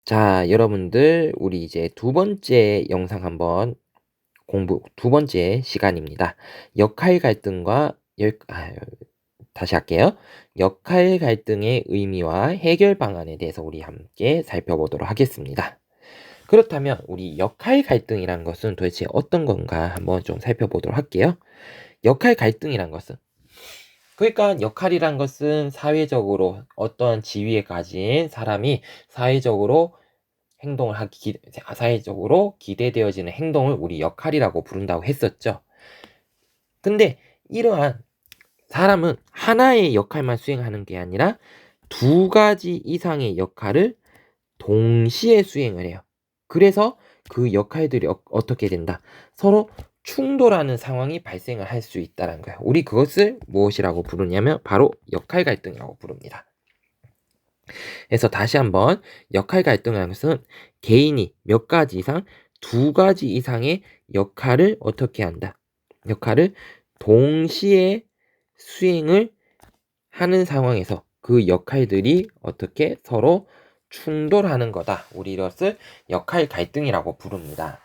자, 여러분들, 우리 이제 두 번째 영상 한번 두 번째 시간입니다. 역할 갈등과 다시 할게요. 역할 갈등의 의미와 해결 방안에 대해서 우리 함께 살펴보도록 하겠습니다. 그렇다면 우리 역할 갈등이란 것은 도대체 어떤 건가 한번 좀 살펴보도록 할게요. 역할 갈등이란 것은 그러니까 역할이란 것은 사회적으로 어떤 지위에 가진 사람이 사회적으로 사회적으로 기대되어지는 행동을 우리 역할이라고 부른다고 했었죠. 근데 이러한 사람은 하나의 역할만 수행하는 게 아니라 두 가지 이상의 역할을 동시에 수행을 해요. 그래서 그 역할들이 어떻게 된다? 서로 충돌하는 상황이 발생을 할 수 있다는 거예요. 우리 그것을 무엇이라고 부르냐면 바로 역할 갈등이라고 부릅니다. 그래서 다시 한번 역할 갈등이라는 것은 개인이 몇 가지 이상, 두 가지 이상의 역할을 어떻게 한다? 역할을 동시에 수행을 하는 상황에서 그 역할들이 어떻게 서로 충돌하는 거다. 우리 이것을 역할 갈등이라고 부릅니다.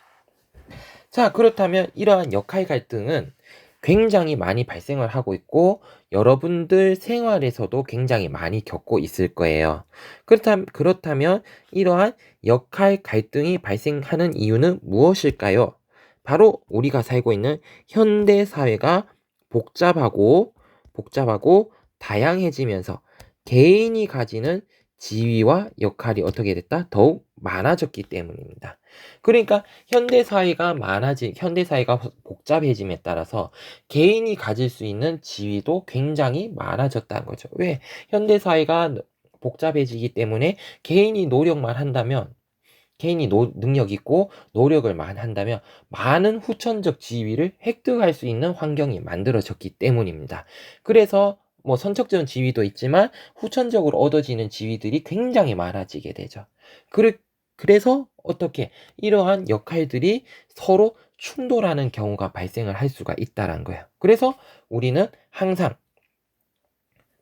자, 그렇다면 이러한 역할 갈등은 굉장히 많이 발생을 하고 있고 여러분들 생활에서도 굉장히 많이 겪고 있을 거예요. 그렇다면 이러한 역할 갈등이 발생하는 이유는 무엇일까요? 바로 우리가 살고 있는 현대 사회가 복잡하고 다양해지면서 개인이 가지는 지위와 역할이 어떻게 됐다? 더욱 많아졌기 때문입니다. 그러니까 현대 사회가 복잡해짐에 따라서 개인이 가질 수 있는 지위도 굉장히 많아졌다는 거죠. 왜? 현대 사회가 복잡해지기 때문에 개인이 능력 있고 노력을 많이 한다면 많은 후천적 지위를 획득할 수 있는 환경이 만들어졌기 때문입니다. 그래서 선천적인 지위도 있지만 후천적으로 얻어지는 지위들이 굉장히 많아지게 되죠. 그래서 어떻게 이러한 역할들이 서로 충돌하는 경우가 발생을 할 수가 있다는 거예요. 그래서 우리는 항상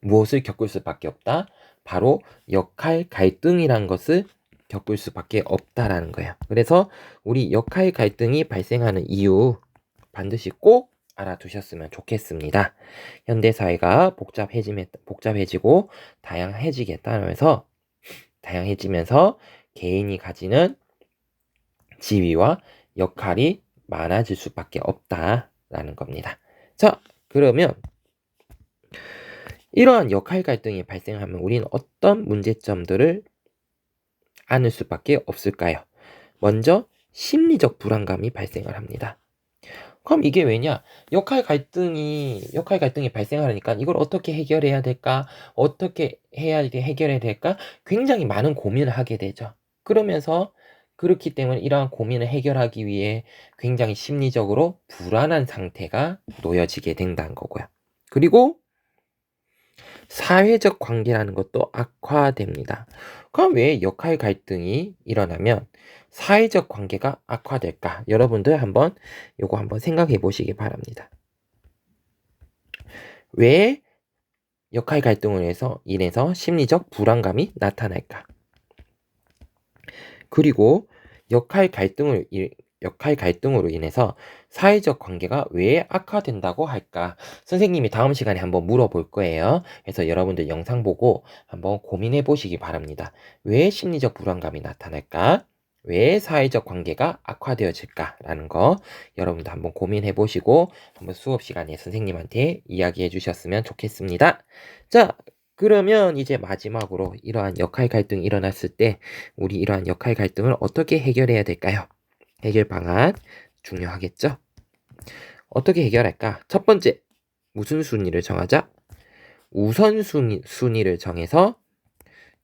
무엇을 겪을 수밖에 없다? 바로 역할 갈등이란 것을 겪을 수밖에 없다라는 거예요. 그래서 우리 역할 갈등이 발생하는 이유 반드시 꼭 알아두셨으면 좋겠습니다. 현대사회가 복잡해지고 다양해지면서 개인이 가지는 지위와 역할이 많아질 수밖에 없다라는 겁니다. 자, 그러면 이러한 역할 갈등이 발생하면 우리는 어떤 문제점들을 안을 수밖에 없을까요? 먼저 심리적 불안감이 발생을 합니다. 그럼 이게 왜냐? 역할 갈등이 발생하니까 이걸 어떻게 해결해야 될까? 어떻게 해야 해결해야 될까? 굉장히 많은 고민을 하게 되죠. 그렇기 때문에 이러한 고민을 해결하기 위해 굉장히 심리적으로 불안한 상태가 놓여지게 된다는 거고요. 그리고 사회적 관계라는 것도 악화됩니다. 그럼 왜 역할 갈등이 일어나면 사회적 관계가 악화될까? 여러분들 요거 한번 생각해 보시기 바랍니다. 왜 역할 갈등으로 인해서 심리적 불안감이 나타날까? 그리고 역할 갈등으로 인해서 사회적 관계가 왜 악화된다고 할까? 선생님이 다음 시간에 한번 물어볼 거예요. 그래서 여러분들 영상 보고 한번 고민해 보시기 바랍니다. 왜 심리적 불안감이 나타날까? 왜 사회적 관계가 악화되어질까라는 거 여러분들 한번 고민해 보시고 한번 수업 시간에 선생님한테 이야기해 주셨으면 좋겠습니다. 자, 그러면 이제 마지막으로 이러한 역할 갈등이 일어났을 때 우리 이러한 역할 갈등을 어떻게 해결해야 될까요? 해결 방안 중요하겠죠? 어떻게 해결할까? 첫 번째, 무슨 순위를 정하자? 우선순위를 정해서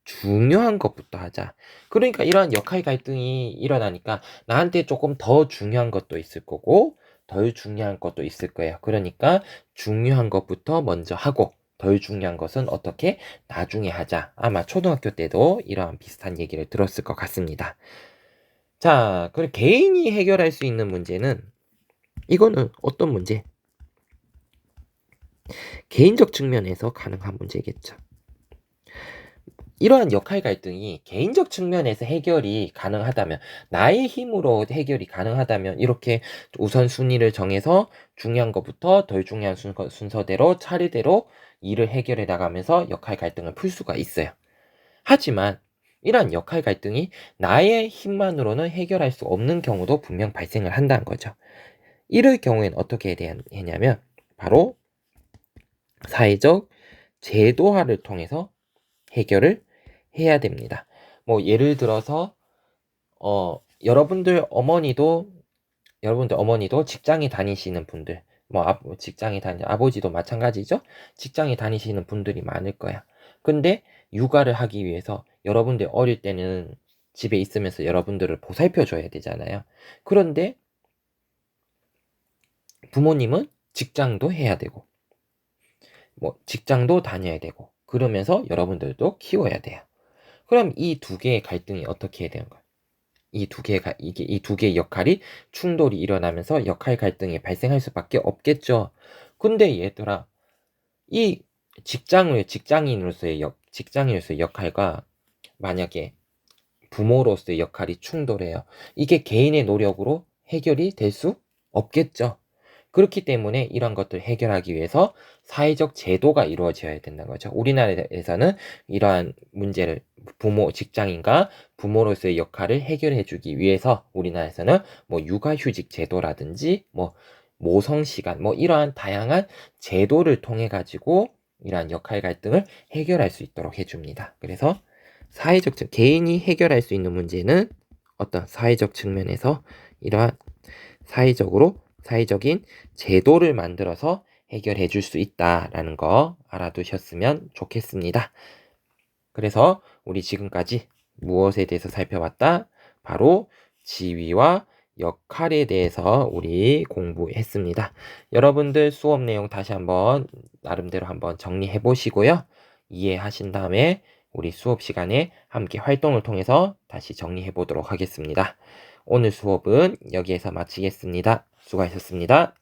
중요한 것부터 하자. 그러니까 이러한 역할 갈등이 일어나니까 나한테 조금 더 중요한 것도 있을 거고 덜 중요한 것도 있을 거예요. 그러니까 중요한 것부터 먼저 하고 덜 중요한 것은 어떻게 나중에 하자. 아마 초등학교 때도 이러한 비슷한 얘기를 들었을 것 같습니다. 자, 그럼 개인이 해결할 수 있는 문제는 이거는 어떤 문제? 개인적 측면에서 가능한 문제겠죠. 이러한 역할 갈등이 개인적 측면에서 해결이 가능하다면, 나의 힘으로 해결이 가능하다면 이렇게 우선순위를 정해서 중요한 것부터 덜 중요한 순서대로 차례대로 일을 해결해 나가면서 역할 갈등을 풀 수가 있어요. 하지만 이러한 역할 갈등이 나의 힘만으로는 해결할 수 없는 경우도 분명 발생을 한다는 거죠. 이럴 경우에는 어떻게 해야 되냐면 바로 사회적 제도화를 통해서 해결을 해야 됩니다. 뭐 예를 들어서 여러분들 어머니도 직장에 다니시는 분들, 아버지도 마찬가지죠. 직장에 다니시는 분들이 많을 거야. 근데 육아를 하기 위해서 여러분들 어릴 때는 집에 있으면서 여러분들을 보살펴 줘야 되잖아요. 그런데 부모님은 직장도 해야 되고 뭐 직장도 다녀야 되고 그러면서 여러분들도 키워야 돼요. 그럼 이 두 개의 갈등이 어떻게 해야 되는 거예요? 이 두 개의 역할이 충돌이 일어나면서 역할 갈등이 발생할 수밖에 없겠죠. 근데 얘들아, 이 직장인으로서의 역할과 만약에 부모로서의 역할이 충돌해요. 이게 개인의 노력으로 해결이 될 수 없겠죠. 그렇기 때문에 이런 것들을 해결하기 위해서 사회적 제도가 이루어져야 된다는 거죠. 우리나라에서는 이러한 문제를 직장인과 부모로서의 역할을 해결해 주기 위해서 우리나라에서는 뭐 육아휴직 제도라든지 뭐 모성시간 뭐 이러한 다양한 제도를 통해 가지고 이러한 역할 갈등을 해결할 수 있도록 해줍니다. 그래서 개인이 해결할 수 있는 문제는 어떤 사회적 측면에서 이러한 사회적인 제도를 만들어서 해결해 줄 수 있다라는 거 알아두셨으면 좋겠습니다. 그래서 우리 지금까지 무엇에 대해서 살펴봤다? 바로 지위와 역할에 대해서 우리 공부했습니다. 여러분들 수업 내용 다시 한번 나름대로 한번 정리해 보시고요. 이해하신 다음에 우리 수업 시간에 함께 활동을 통해서 다시 정리해 보도록 하겠습니다. 오늘 수업은 여기에서 마치겠습니다. 수고하셨습니다.